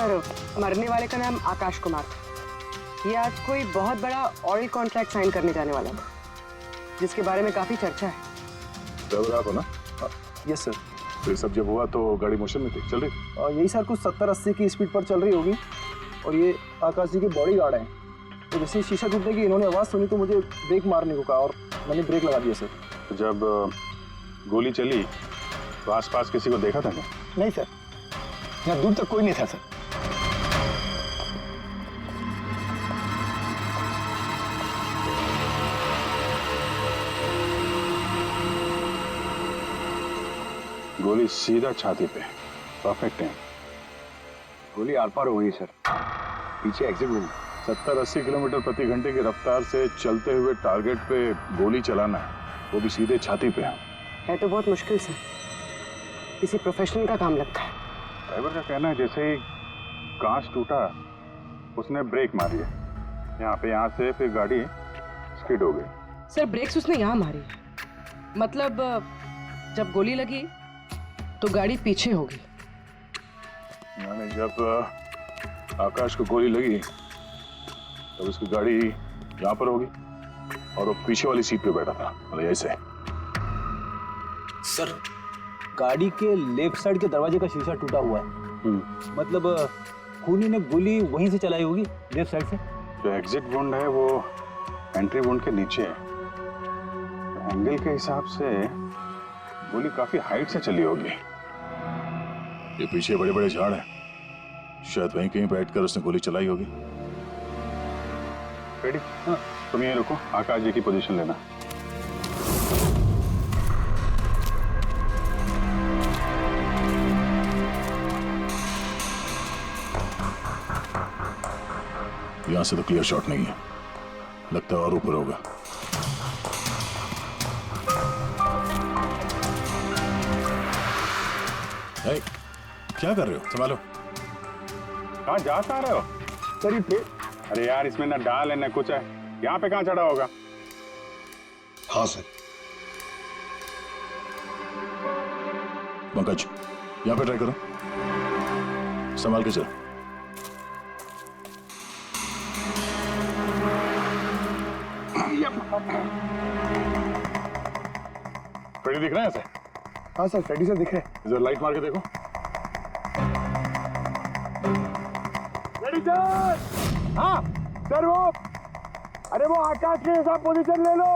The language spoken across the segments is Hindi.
सर, मरने वाले का नाम आकाश कुमार था। ये आज कोई बहुत बड़ा ऑयल कॉन्ट्रैक्ट साइन करने जाने वाला था, जिसके बारे में काफी चर्चा है। ड्राइवर आप हो ना? Yes sir. तो ये सब जब हुआ तो गाड़ी मोशन में थी, चल रही? यही सर कुछ 70-80 की स्पीड पर चल रही होगी और ये आकाश जी के बॉडी गार्ड हैं। तो जैसे ही शीशा टूटने की इन्होंने आवाज़ सुनी तो मुझे ब्रेक मारने को कहा और मैंने ब्रेक लगा दिया सर। तो जब गोली चली तो आसपास किसी को देखा था क्या? नहीं सर, यहाँ दूर तक कोई नहीं था सर। गोली सीधा छाती पे, परफेक्ट है। गोली आर पार हो गई सर, पीछे एग्जिट हुई। 70-80 किलोमीटर प्रति घंटे की रफ्तार से चलते हुए टारगेट पे गोली चलाना है, वो भी सीधे छाती पे है तो बहुत मुश्किल सर, किसी प्रोफेशनल का काम लगता है। ड्राइवर का कहना है जैसे ही कांच टूटा उसने ब्रेक मारी है यहाँ से, फिर गाड़ी स्किड हो गई। सर ब्रेक्स उसने यहाँ मारी, मतलब जब गोली लगी तो गाड़ी पीछे होगी। यानी जब आकाश को गोली लगी तब उसकी गाड़ी यहाँ पर होगी और वो पीछे वाली सीट पे बैठा था, मतलब ऐसे। सर गाड़ी के लेफ्ट साइड के दरवाजे का शीशा टूटा हुआ है, मतलब खूनी ने गोली वहीं से चलाई होगी, लेफ्ट साइड से। जो एग्जिट वुंड है वो एंट्री वुंड के नीचे है, एंगल के हिसाब से गोली काफी हाइट से चली होगी। ये पीछे बड़े बड़े झाड़ हैं, शायद वहीं कहीं बैठकर उसने गोली चलाई होगी। रेडी? हाँ, तुम यहीं रुको, आकाश जी की पोजीशन लेना। यहां से तो क्लियर शॉट नहीं है, लगता है और ऊपर होगा। hey, क्या कर रहे हो? संभालो। कहाँ जा रहे हो? सर ये अरे यार इसमें ना डाल है ना कुछ है, यहाँ पे कहाँ चढ़ा होगा? हाँ सर। पंकज यहाँ पे ट्राई करो, संभाल के चलो। फ्रेडी दिख रहा है ऐसे? हाँ सर, फ्रेडी सर दिख रहे हैं। इधर लाइट मार के देखो। Freddy sir! हाँ सर, वो अरे वो आकाश के साथ पोजीशन ले लो।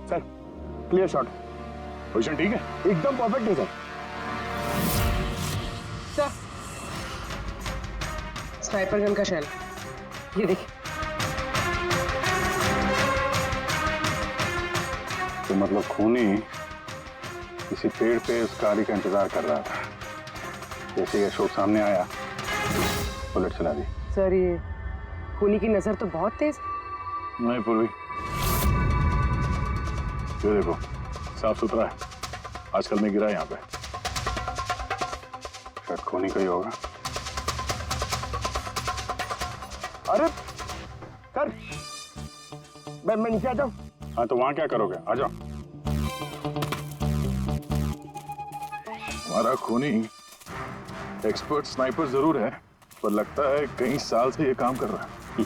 सर क्लियर शॉट, पोजीशन ठीक है? एकदम परफेक्ट है सर। सर स्नाइपर गन का शेल, ये देखिए। तो मतलब खूनी किसी पेड़ पे उस गाड़ी का इंतजार कर रहा था, जैसे ही अशोक सामने आया बुलेट चला दी। सर ये खूनी की नजर तो बहुत तेज है। नहीं पूर्वी, ये देखो साफ सुथरा है, आजकल में गिरा है यहाँ पे, शायद खूनी का ही होगा। अरे सर मैं नीचे आ जाऊं? हाँ तो वहां क्या करोगे? आ जाओ। हमारा खूनी एक्सपर्ट स्नाइपर जरूर है, पर लगता है कई साल से ये काम कर रहा है।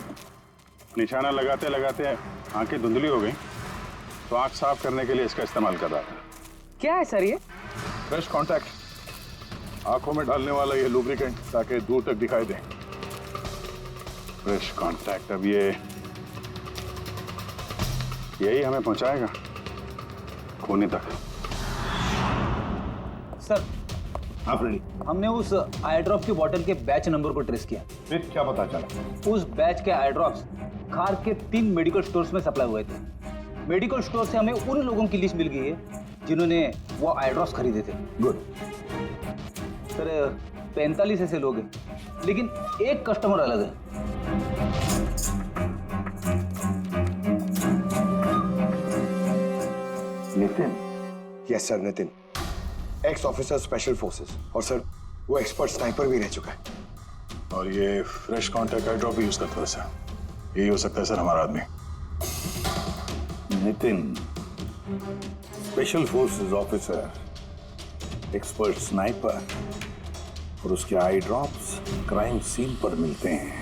निशाना लगाते लगाते आंखें धुंधली हो गई, तो आंख साफ करने के लिए इसका इस्तेमाल कर रहा था। क्या है सर ये? फ्रेश कॉन्टैक्ट, आंखों में डालने वाला ये लुब्रिकेंट, ताकि दूर तक दिखाई दे। फ्रेश कॉन्टैक्ट, अब यही हमें पहुंचाएगा खूनी तक। सर हाँ फ्रेडी। हमने उस आई ड्रॉप की बोतल के बैच नंबर को ट्रेस किया। फिर क्या पता चला? उस बैच के आई ड्रॉप्स खार के 3 मेडिकल स्टोर्स में सप्लाई हुए थे। मेडिकल स्टोर से हमें उन लोगों की लिस्ट मिल गई है जिन्होंने वो आई ड्रॉप्स खरीदे थे। गुड सर 45 ऐसे लोग हैं, लेकिन एक कस्टमर अलग है। Nitin? Yes sir, Nitin, x officer special forces, और सर वो एक्सपर्ट स्नाइपर भी रह चुका है। और ये फ्रेश कॉन्टैक्ट आई ड्रॉप भी यूज करता है सर, यही हो सकता है सर हमारा आदमी। Nitin, special forces officer, expert sniper और उसके आई ड्रॉप्स क्राइम सीन पर मिलते हैं।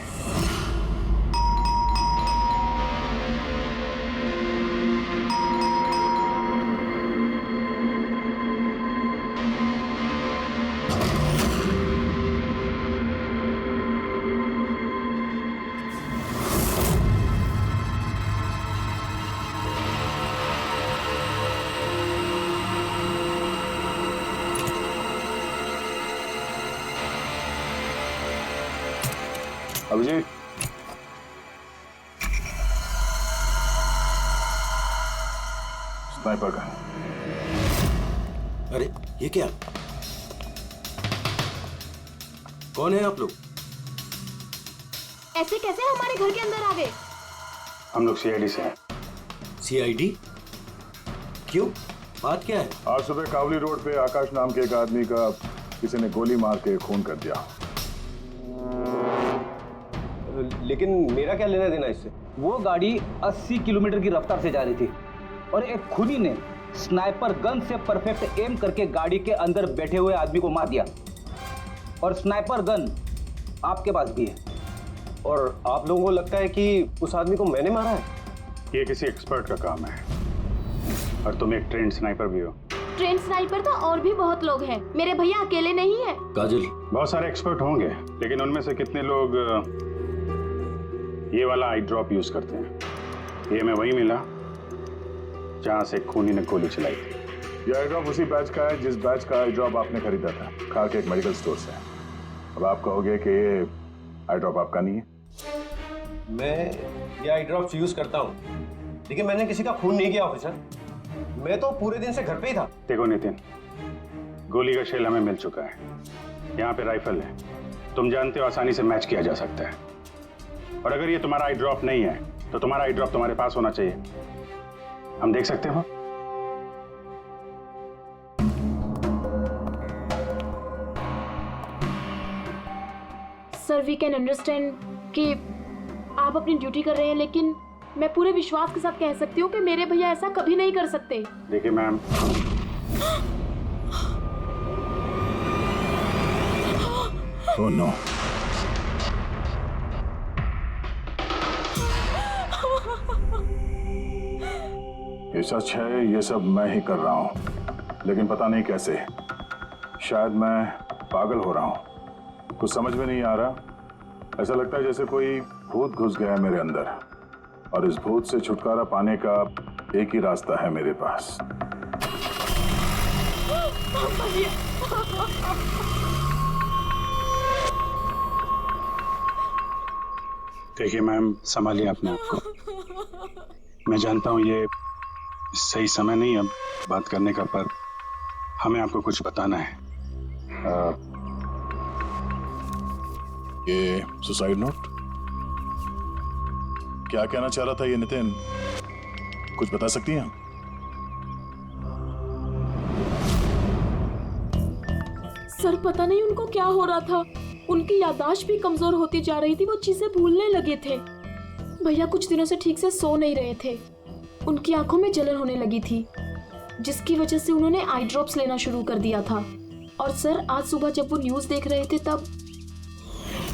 अभिजीत, स्नाइपर का। अरे ये क्या? कौन है आप लोग? ऐसे कैसे हमारे घर के अंदर आ गए? हम लोग सीआईडी से हैं। सीआईडी? क्यों? बात क्या है? आज सुबह कावली रोड पे आकाश नाम के एक आदमी का किसी ने गोली मार के खून कर दिया। लेकिन मेरा क्या लेना देना इससे? वो गाड़ी 80 किलोमीटर की रफ्तार से जा रही थी और एक खूनी ने स्नाइपर गन से परफेक्ट एम करके गाड़ी के अंदर बैठे हुए आदमी को मार दिया। और स्नाइपर गन आपके पास भी है। और आप लोगों को लगता है कि उस आदमी को मैंने मारा है? ये किसी एक्सपर्ट का काम है और तुम एक ट्रेंड स्नाइपर भी हो। ट्रेन स्नाइपर तो और भी बहुत लोग हैं, मेरे भैया अकेले नहीं है। काजल, बहुत सारे एक्सपर्ट होंगे, लेकिन उनमें से कितने लोग ये वाला आई ड्रॉप यूज करते हैं? ये मैं वही मिला जहां से खूनी ने गोली चलाई थी। ये आई ड्रॉप उसी बैच का है जिस बैच का आई ड्रॉप आपने खरीदा था खा के एक मेडिकल स्टोर से। अब आप कहोगे कि ये आई ड्रॉप आपका नहीं है। मैं ये आई ड्रॉप्स यूज करता हूँ, लेकिन मैंने किसी का खून नहीं किया ऑफिसर। मैं तो पूरे दिन से घर पे ही था। देखो नितिन, गोली का शेल हमें मिल चुका है, यहाँ पे राइफल है, तुम जानते हो आसानी से मैच किया जा सकता है। और अगर ये तुम्हारा आई ड्रॉप नहीं है तो तुम्हारा आई ड्रॉप तुम्हारे पास होना चाहिए। हम देख सकते हो? सर वी कैन अंडरस्टैंड कि आप अपनी ड्यूटी कर रहे हैं, लेकिन मैं पूरे विश्वास के साथ कह सकती हूँ कि मेरे भैया ऐसा कभी नहीं कर सकते। देखिए मैम, ओह नो, ये सच है, ये सब मैं ही कर रहा हूँ, लेकिन पता नहीं कैसे। शायद मैं पागल हो रहा हूँ, कुछ समझ में नहीं आ रहा। ऐसा लगता है जैसे कोई भूत घुस गया है मेरे अंदर, और इस भूत से छुटकारा पाने का एक ही रास्ता है मेरे पास। देखिए मैम, संभालिए अपने आप को। मैं जानता हूँ ये सही समय नहीं अब बात करने का, पर हमें आपको कुछ बताना है। ये सुसाइड नोट? क्या कहना चाह रहा था ये नितिन? कुछ बता सकती हैं? सर पता नहीं उनको क्या हो रहा था, उनकी याददाश्त भी कमजोर होती जा रही थी, वो चीजें भूलने लगे थे। भैया कुछ दिनों से ठीक से सो नहीं रहे थे, उनकी आंखों में जलन होने लगी थी, जिसकी वजह से उन्होंने आई ड्रॉप्स लेना शुरू कर दिया था। और सर आज सुबह जब वो न्यूज देख रहे थे तब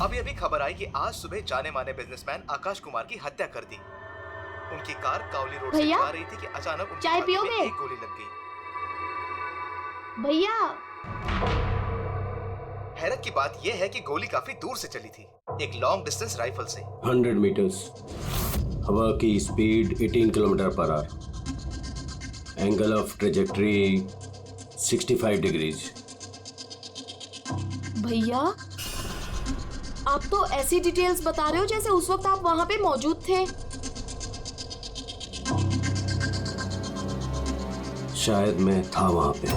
अभी अभी खबर आई कि आज सुबह जाने माने बिजनेसमैन आकाश कुमार की हत्या कर दी। उनकी कार कावली रोड से भैया, जा रही थी कि अचानक उनके चाय हाथ में पियोगे? एक गोली लग गई। भैया हैरत की बात यह है कि गोली काफी दूर से चली थी, एक लॉन्ग डिस्टेंस राइफल से। 100 मीटर्स, हवा की speed 18 kilometre per hour, angle of trajectory 65 degrees. भैया आप तो ऐसी डिटेल्स बता रहे हो जैसे उस वक्त आप वहां पे मौजूद थे। शायद मैं था वहां पे।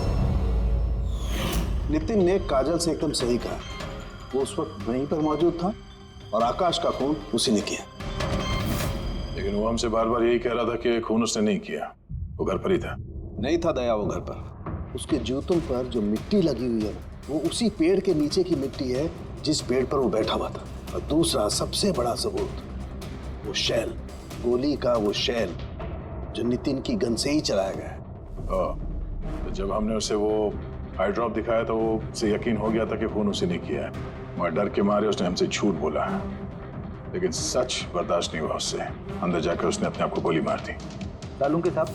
नितिन ने काजल से एकदम सही कहा, वो उस वक्त वहीं पर मौजूद था और आकाश का खून उसी ने किया। लेकिन वो हमसे बार बार यही कह रहा था कि खून उसने नहीं किया, वो घर पर ही था। नहीं था दया वो घर पर। उसके जूतों पर जो मिट्टी लगी हुई है वो उसी पेड़ के नीचे की मिट्टी है जिस पेड़ पर वो बैठा हुआ था। और दूसरा सबसे बड़ा सबूत, वो शैल, गोली का वो शैल जो नितिन की गन से ही चलाया गया है। तो जब हमने उसे वो आई ड्रॉप दिखाया तो वो उसे यकीन हो गया था कि खून उसे नहीं किया है, मगर डर के मारे उसने हमसे झूठ बोला है। लेकिन सच बर्दाश्त नहीं हुआ उससे, अंदर जाकर उसने अपने आप को गोली मार दी। सालुंके साहब,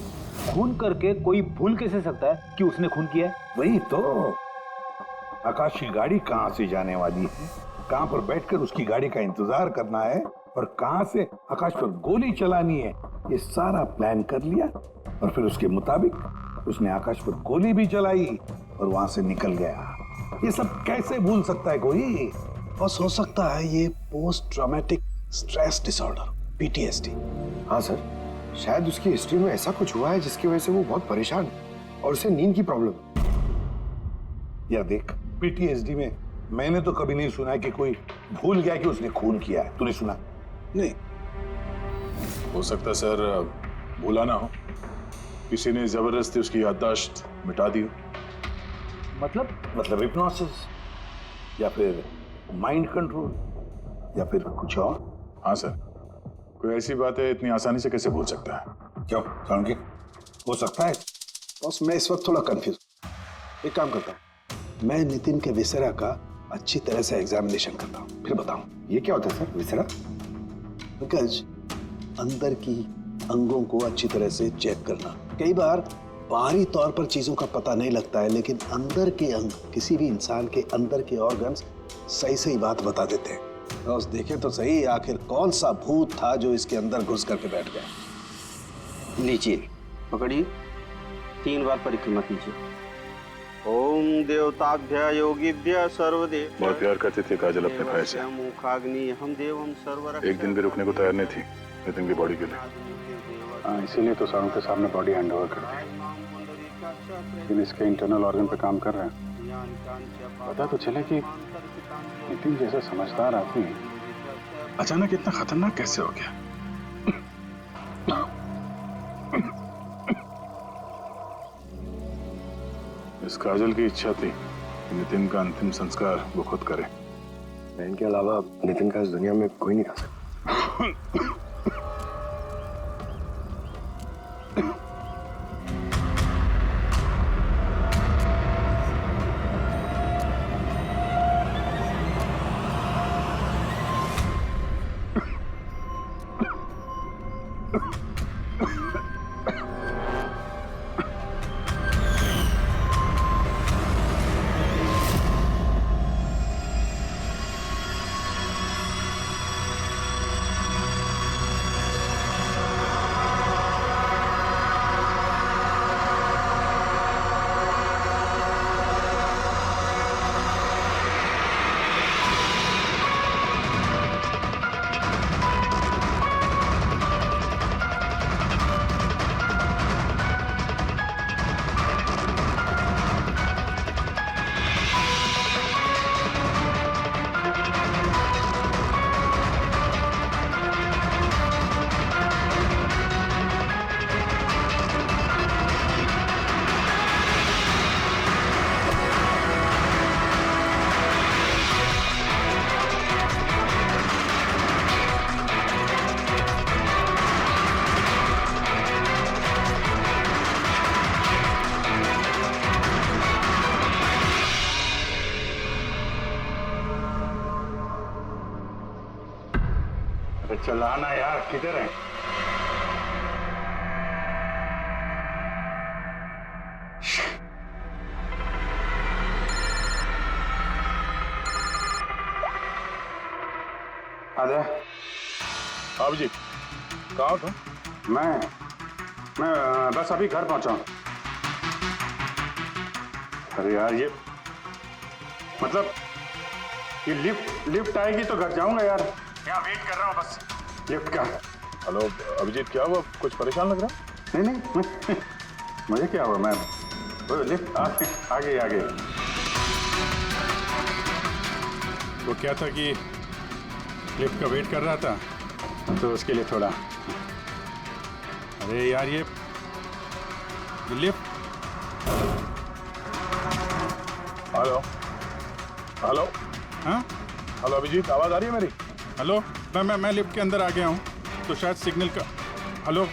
खून करके कोई भूल कैसे सकता है कि उसने खून किया है? वही तो, आकाश की गाड़ी कहाँ से जाने वाली है, कहाँ पर बैठकर उसकी गाड़ी का इंतजार करना है और कहाँ से आकाश पर गोली चलानी है, ये सारा प्लान कर लिया और फिर उसके मुताबिक उसने आकाश पर गोली भी चलाई और वहां से निकल गया। ये सब कैसे भूल सकता है कोई? बस हो सकता है ये post traumatic stress disorder, PTSD। हाँ सर, शायद उसकी हिस्ट्री में ऐसा कुछ हुआ है जिसकी वजह से वो बहुत परेशान है और उसे नींद की प्रॉब्लम है। या देख, PTSD में मैंने तो कभी नहीं सुना कि कोई भूल गया कि उसने खून किया है। तूने सुना? नहीं, हो सकता है सर भूला ना हो, किसी ने जबरदस्ती उसकी याददाश्त मिटा दी हो। मतलब हिप्नोसिस या फिर माइंड कंट्रोल या फिर कुछ और? हाँ सर, कोई ऐसी बात है इतनी आसानी से कैसे भूल सकता है? क्यों सालुंके, हो सकता है? बस मैं इस वक्त थोड़ा कंफ्यूज। एक काम करता हूँ, मैं नितिन के विसेरा का अच्छी तरह से एग्जामिनेशन करता हूँ, फिर बताऊँ। ये क्या होता है सर, विसेरा? पंकज, अंदर की अंगों को अच्छी तरह से चेक करना। कई बार बाहरी तौर पर चीजों का पता नहीं लगता है, लेकिन अंदर के अंग, किसी भी इंसान के अंदर के ऑर्गन्स सही सही बात बता देते हैं। बस देखें तो सही, आखिर कौन सा भूत था जो इसके अंदर घुस करके बैठ गया। लीजिए, पकड़िए, 3 बार परिक्रमा कीजिए। ओम देवताभ्य योगिभ्य सर्वदेव। बहुत प्यार करती थी काजल अपने भाई से। मुखाग्नि हम देवम सर्वर। एक दिन भी रुकने को तैयार नहीं थी नितिन की बॉडी के लिए। इसीलिए तो सारों के सामने बॉडी हैंड ओवर कर दी। लेकिन इसके इंटरनल ऑर्गन पे काम कर रहे हैं। पता तो चले कि नितिन जैसा समझदार आदमी अचानक इतना खतरनाक कैसे हो गया। इस काजल की इच्छा थी कि नितिन का अंतिम संस्कार वो खुद करे। बहन के अलावा नितिन का इस दुनिया में कोई नहीं कर सकता। चलाना यार, किधर है? आजा। आप जी कहाँ हो तुम? मैं बस अभी घर पहुंचा हूं। अरे यार ये मतलब ये लिफ्ट आएगी तो घर जाऊंगा यार। यहाँ वेट कर रहा हूँ बस लिफ्ट का। हेलो अभिजीत, क्या हुआ? कुछ परेशान लग रहा? नहीं मुझे क्या हुआ, मैं लिफ्ट आ गई। वो क्या था कि लिफ्ट का वेट कर रहा था तो उसके लिए थोड़ा। अरे यार ये लिफ्ट। हेलो हाँ हेलो अभिजीत, आवाज आ रही है मेरी? हेलो मैं लिफ्ट के अंदर आ गया हूँ तो शायद सिग्नल का। हेलो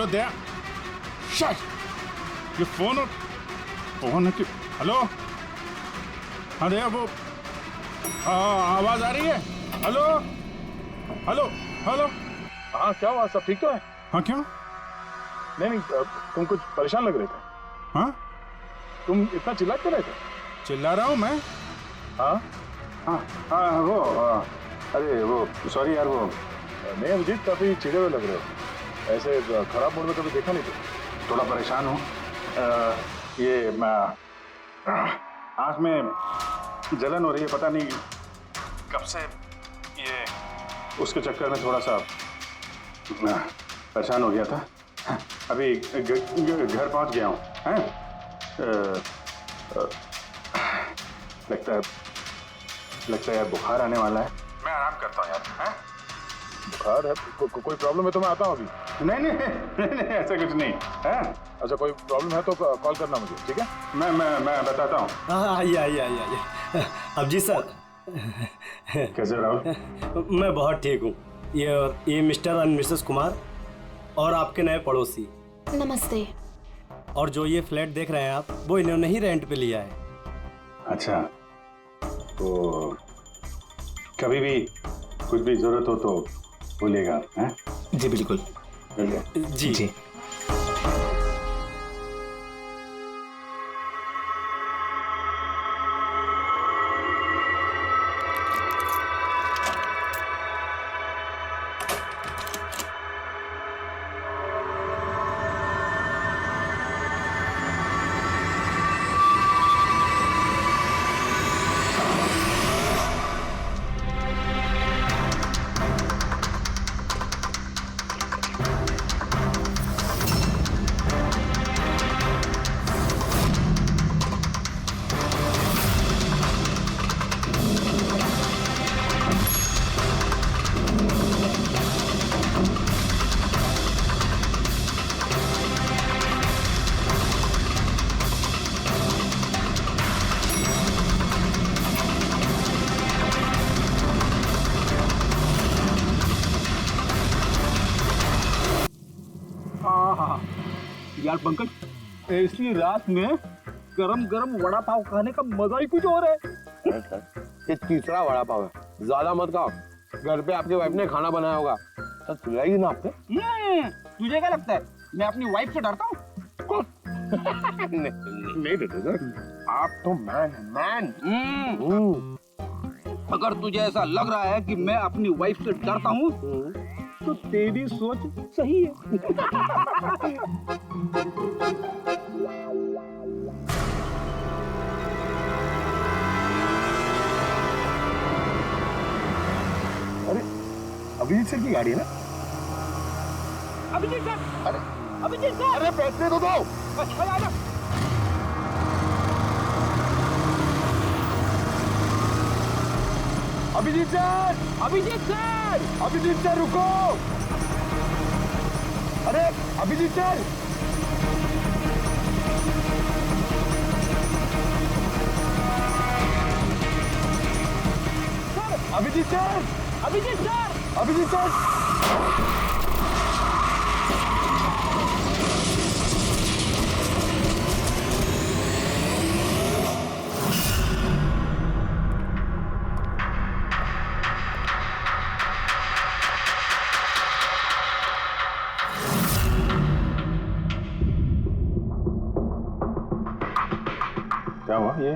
दया शिट! ये फोन है कि हेलो? हाँ भैया वो आवाज आ रही है? Hello hello hello. हाँ क्या हुआ, सब ठीक तो है? हाँ क्यों? नहीं तुम कुछ परेशान लग रहे थे। हाँ तुम इतना चिल्ला क्यों रहे थे? चिल्ला रहा हूँ मैं? हाँ वो अरे वो सॉरी यार, वो नहीं अभिजीत, काफी चिढ़े हुए लग रहे हो, ऐसे खराब मूड में कभी देखा नहीं था। थोड़ा परेशान हूँ। ये आँख में जलन हो रही है, पता नहीं कब से। ये उसके चक्कर में थोड़ा सा परेशान हो गया था। अभी घर पहुंच गया हूँ। लगता है यार बुखार आने वाला है। मैं आराम करता हूँ यार। बुखार है? कोई प्रॉब्लम है तो मैं आता हूँ अभी। नहीं ऐसा कुछ नहीं है। अच्छा कोई प्रॉब्लम है तो कॉल करना मुझे, ठीक है? मैं बताता हूँ। हाँ आइए। अब जी सर। कैसे राहुल? मैं बहुत ठीक हूँ। ये मिस्टर एंड मिसेस कुमार और आपके नए पड़ोसी। नमस्ते। और जो ये फ्लैट देख रहे हैं आप, वो इन्होंने ही रेंट पे लिया है। अच्छा, तो कभी भी कुछ भी जरूरत हो तो बोलिएगा। हैं? जी बिल्कुल। जी। यार पंकज, ऐसी रात में गरम गरम वड़ा पाव खाने का मजा ही कुछ और है। ये तीसरा वड़ा पाव है, ज्यादा मत खाओ। घर पे आपकी वाइफ ने खाना बनाया होगा, तो खिलाएगी ना आपने? तुझे क्या लगता है मैं अपनी वाइफ से डरता हूँ? नहीं बेटे सर, आप तो मैन। अगर तुझे ऐसा लग रहा है कि मैं अपनी वाइफ से डरता हूँ तो तेरी सोच सही है। अरे अभिजीत सर की गाड़ी है ना? अभिजीत सर, अभिजीत सर, अरे पैसे तो दो। अभिजीत सर रुको। अरे अभिजीत सर, अभिजीत सर। क्या हुआ? ये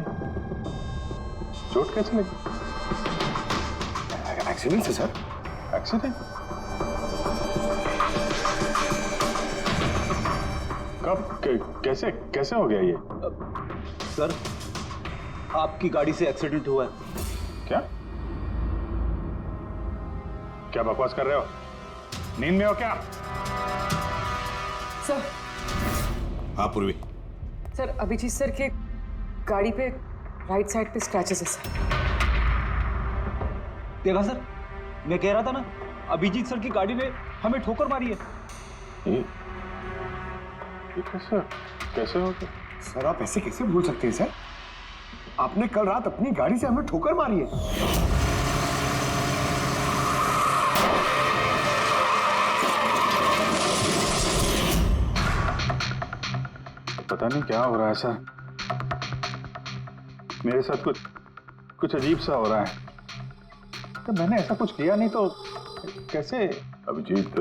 चोट कैसे लगी? एक्सीडेंट है सर। एक्सीडेंट? कब? कैसे हो गया ये? सर, आपकी गाड़ी से एक्सीडेंट हुआ है। क्या बकवास कर रहे हो? नींद में हो क्या? सर। हाँ पूर्वी। सर अभिजीत सर के गाड़ी पे राइट साइड पे स्क्रैचेस है सर। देखा सर, मैं कह रहा था ना, अभिजीत सर की गाड़ी ने हमें ठोकर मारी है। ये कैसे हो गया? सर आप ऐसे कैसे भूल सकते हैं सर? आपने कल रात अपनी गाड़ी से हमें ठोकर मारी है। पता नहीं क्या हो रहा है सर, मेरे साथ कुछ अजीब सा हो रहा है। तो मैंने ऐसा कुछ किया नहीं तो कैसे? अभिजीत,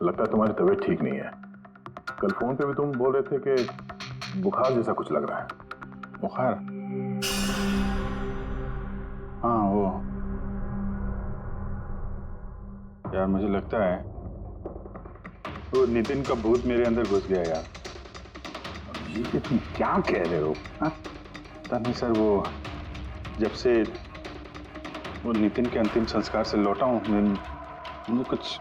लगता है तुम्हारी तबीयत ठीक नहीं है। कल फोन पे भी तुम बोल रहे थे कि बुखार जैसा कुछ लग रहा है। बुखार? हाँ वो यार, मुझे लगता है वो नितिन का भूत मेरे अंदर घुस गया यार। ये तुम क्या कह रहे हो? पता नहीं सर, वो जब से वो नितिन के अंतिम संस्कार से लौटा हूँ, मुझे कुछ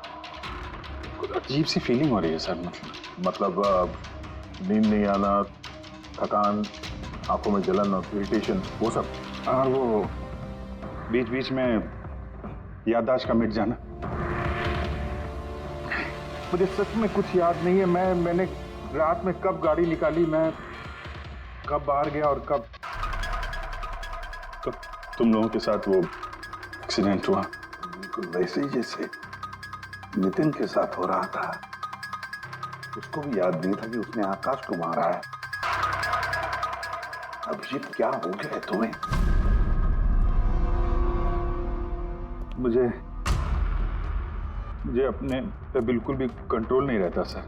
अजीब सी फीलिंग हो रही है सर। मतलब नींद नहीं आना, थकान, आंखों में जलन और इरिटेशन, वो सब। और वो बीच बीच में याददाश्त का मिट जाना। मुझे सच में कुछ याद नहीं है। मैंने रात में कब गाड़ी निकाली, मैं कब बाहर गया और कब तुम लोगों के साथ वो एक्सीडेंट हुआ। बिल्कुल वैसे ही जैसे नितिन के साथ हो रहा था। उसको भी याद नहीं था कि उसने आकाश को मारा है। अभिजीत, क्या हो गया है तुम्हें? मुझे अपने पे बिल्कुल भी कंट्रोल नहीं रहता सर।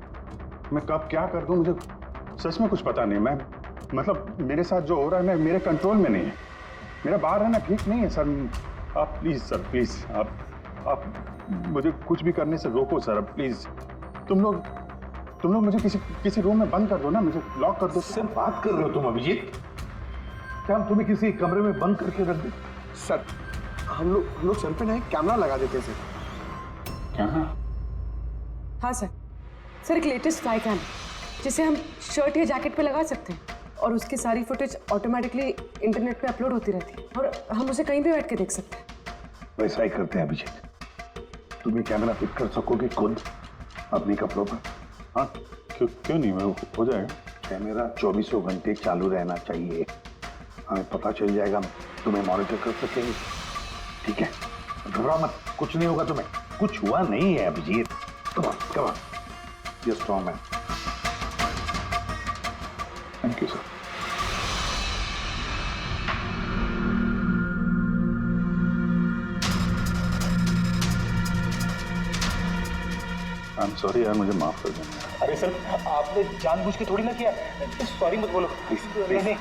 मैं कब क्या कर दूं, मुझे सच में कुछ पता नहीं। मैं मतलब मेरे साथ जो हो रहा है मैं मेरे कंट्रोल में नहीं है। मेरा बाहर रहना ठीक नहीं है सर। आप प्लीज सर, प्लीज आप मुझे कुछ भी करने से रोको सर, प्लीज। तुम लोग मुझे किसी रूम में बंद कर दो ना, मुझे लॉक कर दो। सिर्फ बात कर रहे हो तुम अभिजीत? क्या हम तुम्हें किसी कमरे में बंद करके रख दे? सर हम लोग सर पे ना एक कैमरा लगा देते हैं सर। हाँ सर एक लेटेस्ट फ्लाई कैम जिसे हम शर्ट या जैकेट पे लगा सकते हैं और उसकी सारी फुटेज ऑटोमेटिकली इंटरनेट पे अपलोड होती रहती है और हम उसे कहीं भी बैठ के देख सकते हैं। वैसा ही करते हैं अभिजीत। तुम ये कैमरा फिट कर सकोगे खुद अपने कपड़ों पर? हाँ क्यों नहीं, मैं हो जाएगा। कैमरा 24 घंटे चालू रहना चाहिए। हमें पता चल जाएगा, तुम्हें मॉनिटर कर सकेंगे। ठीक है, घबराओ मत, कुछ नहीं होगा तुम्हें। कुछ हुआ नहीं है Abhijit. Come on, you strong man. Thank you sir. I am sorry यार, मुझे माफ कर देना। अरे सर, आपने जानबूझ के थोड़ी ना किया। सॉरी मत बोलो प्लीज। नहीं।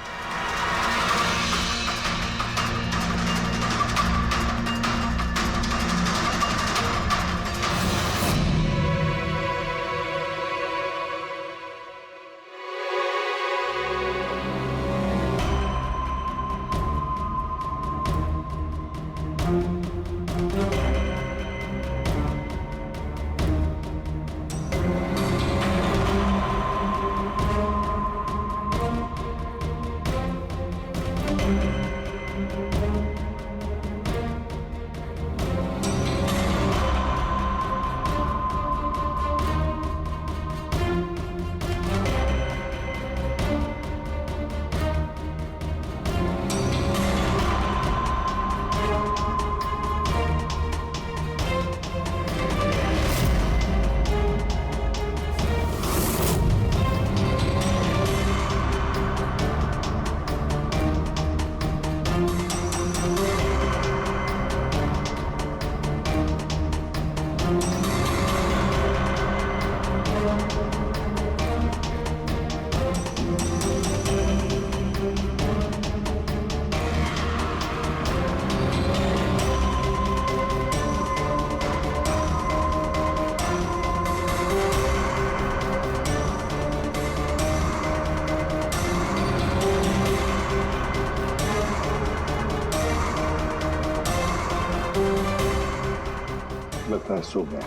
लगता है सो गया।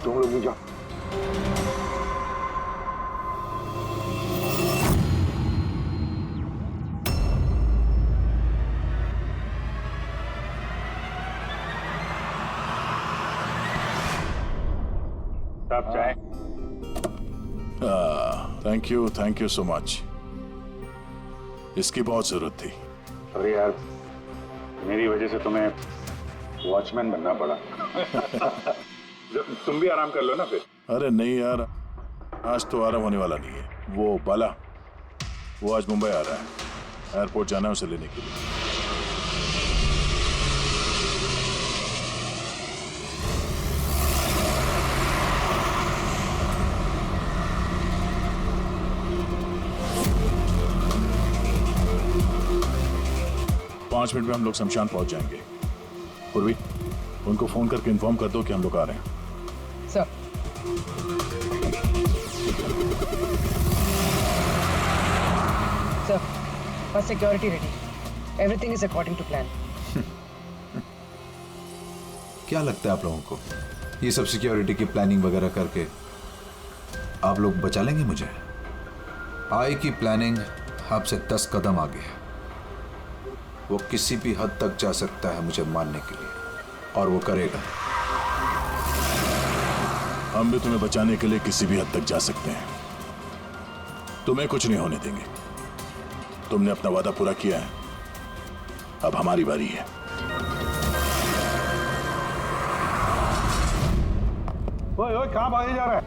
तुम लोग भी जाओ। आप चाहे। Thank you so much. इसकी बहुत जरूरत थी। अरे यार, मेरी वजह से तुम्हें वॉचमैन बनना पड़ा। तुम भी आराम कर लो ना फिर। अरे नहीं यार, आज तो आराम होने वाला नहीं है। वो बाला, वो आज मुंबई आ रहा है, एयरपोर्ट जाना है उसे लेने के लिए। पांच मिनट में हम लोग शमशान पहुंच जाएंगे। पूर्वी, उनको फोन करके इन्फॉर्म कर दो कि हम लोग आ रहे हैं। सर, सर, बस security ready, everything is according to plan. क्या लगता है आप लोगों को, ये सब सिक्योरिटी की प्लानिंग वगैरह करके आप लोग बचा लेंगे मुझे? आई की प्लानिंग आपसे 10 कदम आगे है। वो किसी भी हद तक जा सकता है मुझे मारने के लिए, और वो करेगा। हम भी तुम्हें बचाने के लिए किसी भी हद तक जा सकते हैं। तुम्हें कुछ नहीं होने देंगे। तुमने अपना वादा पूरा किया है, अब हमारी बारी है। ओए कहाँ भागे जा रहा है?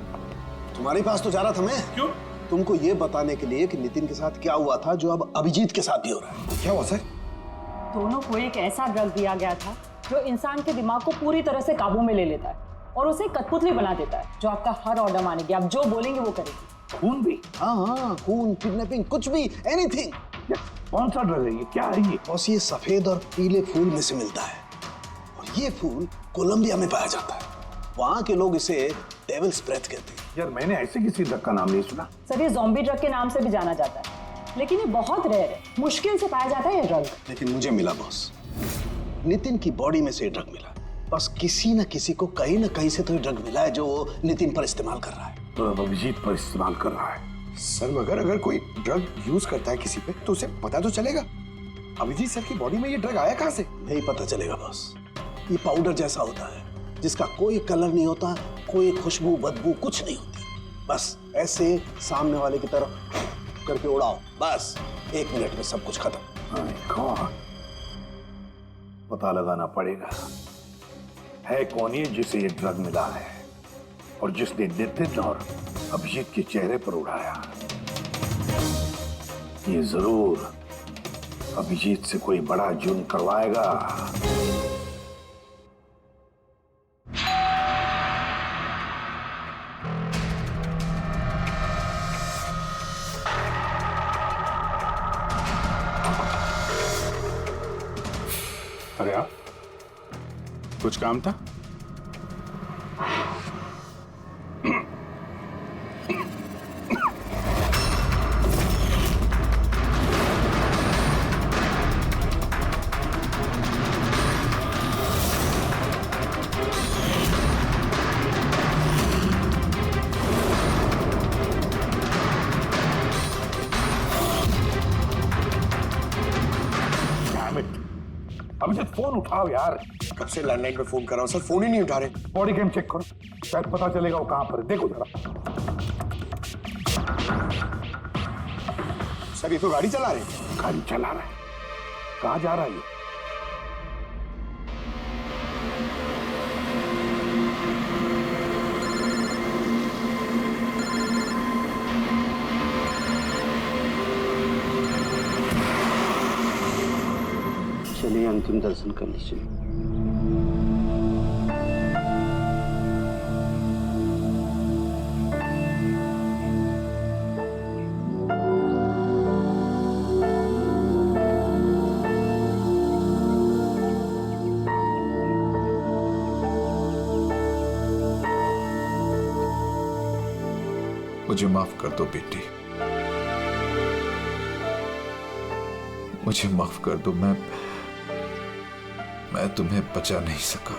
तुम्हारे पास तो जा रहा था मैं। क्यों? तुमको ये बताने के लिए कि नितिन के साथ क्या हुआ था, जो अब अभिजीत के साथ भी हो रहा है। क्या हुआ सर? दोनों को एक ऐसा ड्रग दिया गया था जो इंसान के दिमाग को पूरी तरह से काबू में ले लेता है और उसे कठपुतली बना देता है, जो आपका हर ऑर्डर मानेगी। आप जो बोलेंगे वो करेगी। खून भी? हाँ, खून, किडनैपिंग, कुछ भी, एनीथिंग। कौन सा ड्रग है ये? क्या है ये? बॉस, ये सफेद और पीले फूल में से मिलता है, और ये फूल कोलंबिया में पाया जाता है। वहाँ के लोग इसे डेविल्स ब्रेथ कहते हैं। यार, मैंने ऐसे किसी ड्रग का नाम नहीं सुना। सर, ये ज़ॉम्बी ड्रग के नाम से भी जाना जाता है, लेकिन ये बहुत रेयर है, मुश्किल से पाया जाता है ये ड्रग। लेकिन मुझे मिला बॉस, नितिन की बॉडी में से ये ड्रग मिला। बस किसी न किसी को कहीं ना कहीं से तो ये ड्रग मिला है जो वो नितिन पर इस्तेमाल कर रहा है। तो अब अभिजीत पर इस्तेमाल कर रहा है। सर, मगर अगर कोई ड्रग यूज करता है किसी पे तो उसे पता तो चलेगा। अभिजीत सर की बॉडी में ये ड्रग आया कहाँ से? नहीं पता चलेगा बॉस। ये पाउडर जैसा होता है, जिसका कोई कलर नहीं होता, कोई खुशबू बदबू कुछ नहीं होती। बस ऐसे सामने वाले की तरफ करके उड़ाओ, बस 1 मिनट में सब कुछ खत्म। पता लगाना पड़ेगा है कौन ये जिसे ये ड्रग मिला है और जिसने नितिन और अभिजीत के चेहरे पर उड़ाया। ये जरूर अभिजीत से कोई बड़ा जुर्म करवाएगा। अरे आप, कुछ काम था? अभिजीत, फोन उठाओ यार। कब से लैंडलाइन पे फोन कर रहा हूँ सर, फोन ही नहीं उठा रहे। बॉडी कैम चेक करो, शायद पता चलेगा वो कहां पर है। देखो जरा। सर, ये तो गाड़ी चला रहे हैं। गाड़ी चला रहा है? कहां जा रहा है ये? चलिए अंतिम दर्शन कर लीजिए। मुझे माफ कर दो बेटी, मुझे माफ कर दो। मैं तुम्हें बचा नहीं सका।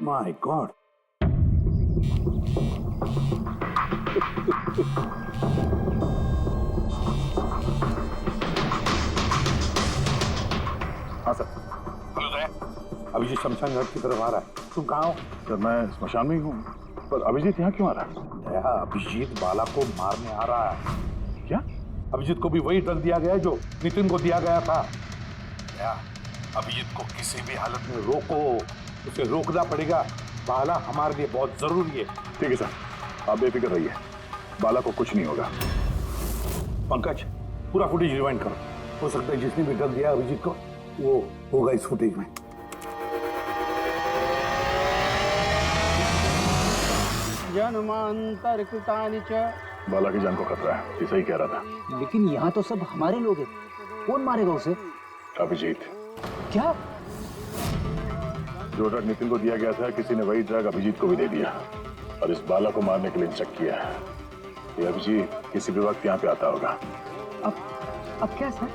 माय गॉड, हाँ सर। हेलो जया, अभिजीत शमशान घाट की तरफ आ रहा है। तुम कहाँ हो? सर मैं स्मशान में ही हूँ, पर अभिजीत यहाँ क्यों आ रहा है? दया, अभिजीत बाला को मारने आ रहा है। क्या? अभिजीत को भी वही ड्रग दिया गया है जो नितिन को दिया गया था। दया, अभिजीत को किसी भी हालत में रोको, उसे रोकना पड़ेगा। बाला हमारे लिए बहुत जरूरी है। ठीक है सर, आप बेफिक्र रहिए, बाला को कुछ नहीं होगा। पंकज, पूरा फुटेज रिवाइंड करो। हो सकता है जिसने भी ड्रग दिया अभिजीत को वो होगा इस फुटेज में। जन्मांतर कृतानि च। बाला की जान को खतरा है, ये सही कह रहा था। लेकिन यहाँ तो सब हमारे लोग हैं, कौन मारेगा उसे? अभिजीत। क्या? जो ड्रग नितिन को दिया गया था, किसी ने वही ड्रग अभिजीत को भी दे दिया और इस बाला को मारने के लिए इंस्ट्रक्ट किया है। ये अभिजीत किसी भी वक्त यहाँ पे आता होगा। अब क्या सर?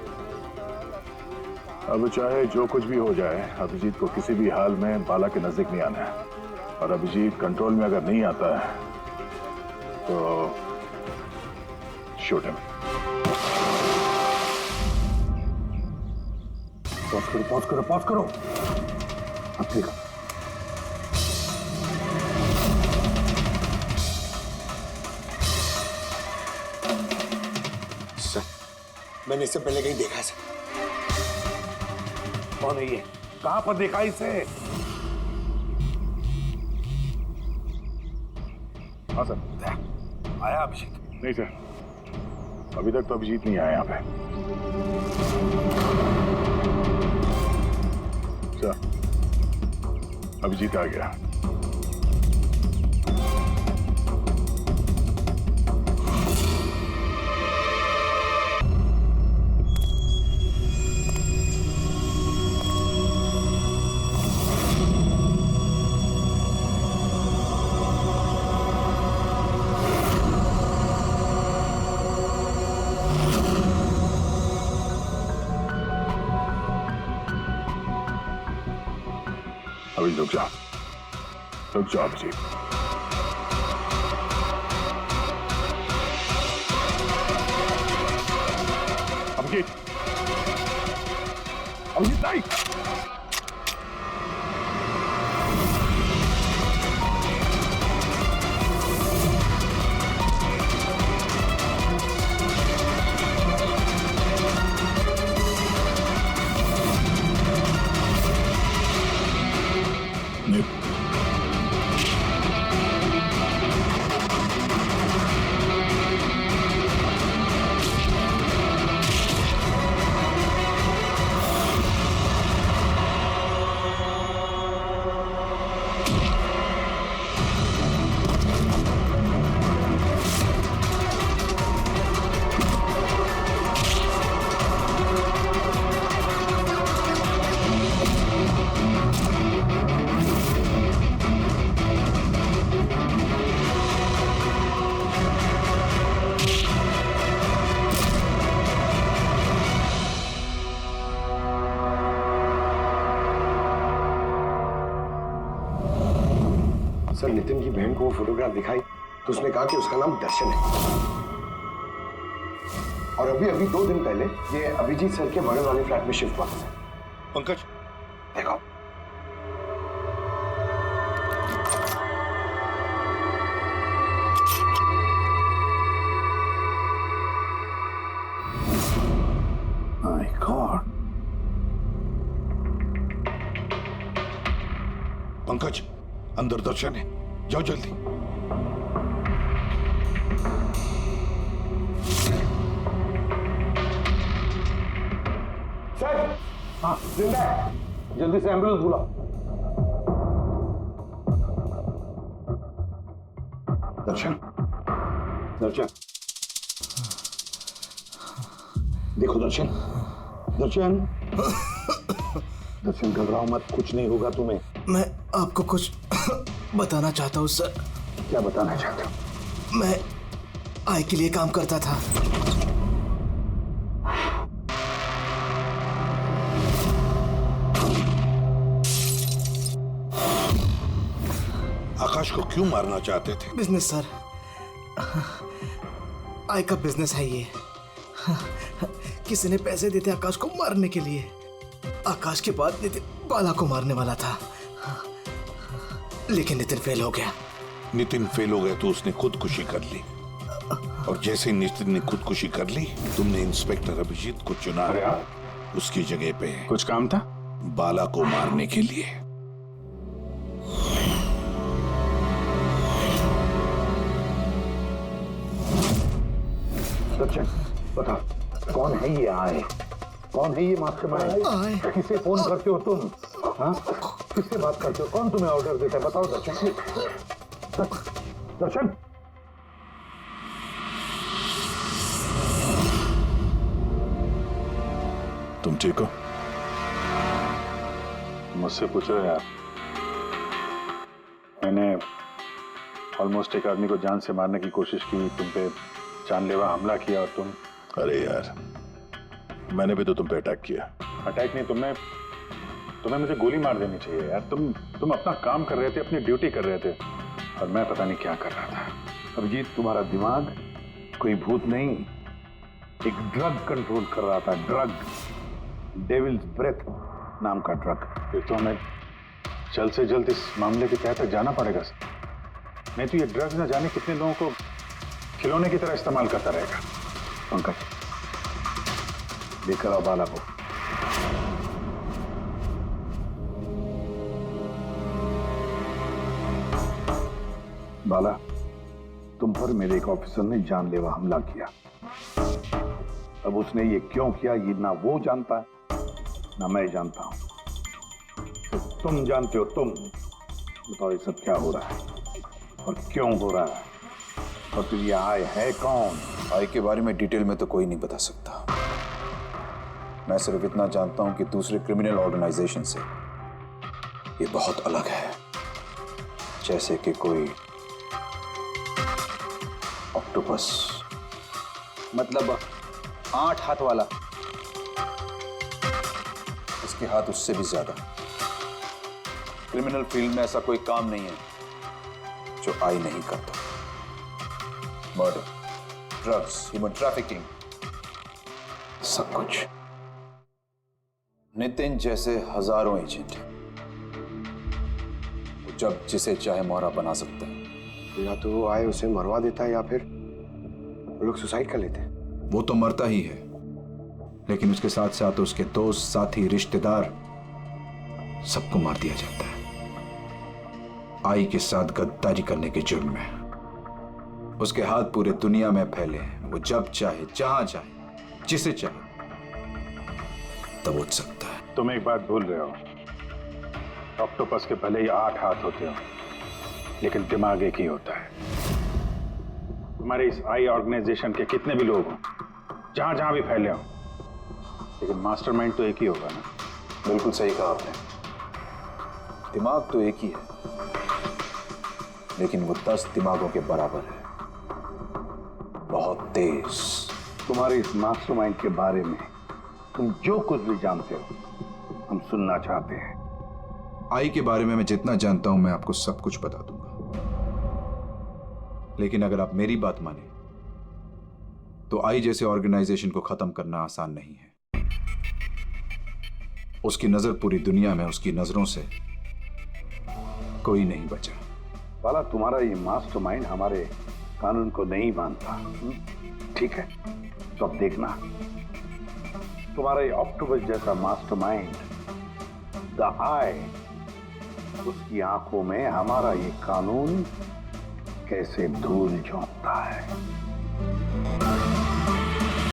अब चाहे जो कुछ भी हो जाए, अभिजीत को किसी भी हाल में बाला के नजदीक नहीं आना है। और अभिजीत कंट्रोल में अगर नहीं आता है तो शूट हिम। पॉज करो, पॉज करो, पॉज करो। अब देखो, सर मैंने इससे पहले कहीं देखा सर। कौन है ये? कहां पर देखा इसे? हाँ सर। आया अभिजीत? नहीं सर, अभी तक तो अभिजीत नहीं आया यहाँ पे। सर, अभिजीत आ गया। अभी रुक जाओ अभिजीत। अभिजीत, अभिजीत नहीं। सर नितिन की बहन को वो फोटोग्राफ दिखाई तो उसने कहा कि उसका नाम दर्शन है। और अभी अभी 2 दिन पहले ये अभिजीत सर के बगल वाले फ्लैट में शिफ्ट हुआ है। पंकज देखो, माय गॉड। पंकज, अंदर दर्शन है, जाओ जल्दी। सर, हाँ जिंदा है। जल्दी से एम्बुलेंस बुलाओ। दर्शन, दर्शन, देखो दर्शन, दर्शन, दर्शन घबराओ मत, कुछ नहीं होगा तुम्हें। मैं आपको कुछ बताना चाहता हूँ सर। क्या बताना चाहते हो? मैं आय के लिए काम करता था। आकाश आकाश को क्यों मारना चाहते थे? बिजनेस सर, आय का बिजनेस है ये। किसी ने पैसे देते आकाश को मारने के लिए। आकाश के बाद नितिन बाला को मारने वाला था, लेकिन नितिन फेल हो गया। नितिन फेल हो गया तो उसने खुदकुशी कर ली, और जैसे नितिन ने खुदकुशी कर ली, तुमने इंस्पेक्टर अभिजीत को चुना उसकी जगह पे। कुछ काम था बाला को मारने के लिए। सचिन बता, कौन है ये आए? कौन है ये मास्टरमाइंड? किसे फोन करते हो तुम? हाँ, किससे बात करते हो? कौन तुम्हें ऑर्डर देता है? बताओ दर्शन। दर्शन, तुम ठीक हो? मुझसे पूछो यार। मैंने ऑलमोस्ट एक आदमी को जान से मारने की कोशिश की, तुम पे जानलेवा हमला किया, और तुम। अरे यार, मैंने भी तो तुम पे अटैक किया। अटैक नहीं, तुम्हें मुझे गोली मार देनी चाहिए यार। तुम अपना काम कर रहे थे, अपनी ड्यूटी कर रहे थे, और मैं पता नहीं क्या कर रहा था। अभिजीत, तुम्हारा दिमाग कोई भूत नहीं, एक ड्रग कंट्रोल कर रहा था। ड्रग, डेविल्स ब्रेथ नाम का ड्रग। फिर तो हमें जल्द से जल्द इस मामले के तहत जाना पड़ेगा सर। नहीं तो ये ड्रग्स न जाने कितने लोगों को खिलौने की तरह इस्तेमाल करता रहेगा। पंकज, लेकर आओ बाला को। बाला, तुम पर मेरे एक ऑफिसर ने जानलेवा हमला किया। अब उसने ये क्यों किया, ये ना वो जानता है ना मैं जानता हूं। तो तुम जानते हो। तुम बताओ ये सब क्या हो रहा है और क्यों हो रहा है, और फिर ये आय है कौन? आय के बारे में डिटेल में तो कोई नहीं बता सकता। मैं सिर्फ इतना जानता हूं कि दूसरे क्रिमिनल ऑर्गेनाइजेशन से ये बहुत अलग है। जैसे कि कोई ऑक्टोपस। मतलब 8 हाथ वाला? इसके हाथ उससे भी ज्यादा। क्रिमिनल फील्ड में ऐसा कोई काम नहीं है जो आई नहीं करता। मर्डर, ड्रग्स, ह्यूमन ट्रैफिकिंग, सब कुछ। नितिन जैसे हजारों एजेंट हैं, वो जब जिसे चाहे मोहरा बना सकता है। या तो वो आए उसे मरवा देता है, या फिर वो लोग सुसाइड कर लेते हैं। वो तो मरता ही है, लेकिन उसके साथ साथ उसके दोस्त, साथी, रिश्तेदार सबको मार दिया जाता है आई के साथ गद्दारी करने के जुर्म में। उसके हाथ पूरे दुनिया में फैले हैं। वो जब चाहे, जहां चाहे, जिसे चाहे दबोच सकता है। तुम एक बात भूल रहे हो, ऑक्टोपस के भले ही 8 हाथ होते हो, लेकिन दिमाग एक ही होता है। तुम्हारे इस आई ऑर्गेनाइजेशन के कितने भी लोग हों, जहां जहां भी फैले हों, लेकिन मास्टरमाइंड तो एक ही होगा ना। बिल्कुल सही कहा आपने। दिमाग तो एक ही है, लेकिन वो 10 दिमागों के बराबर है, बहुत तेज। तुम्हारे इस मास्टरमाइंड के बारे में तुम जो कुछ भी जानते हो हम सुनना चाहते हैं। आई के बारे में मैं जितना जानता हूं मैं आपको सब कुछ बता दूंगा, लेकिन अगर आप मेरी बात माने तो आई जैसे ऑर्गेनाइजेशन को खत्म करना आसान नहीं है। उसकी नजर पूरी दुनिया में, उसकी नजरों से कोई नहीं बचा। बाला, तुम्हारा ये मास्टरमाइंड हमारे कानून को नहीं मानता। ठीक है, तो अब देखना, तुम्हारा ये ऑक्टोपस जैसा मास्टरमाइंड द आई, उसकी आंखों में हमारा ये कानून कैसे धूल झोंकता है।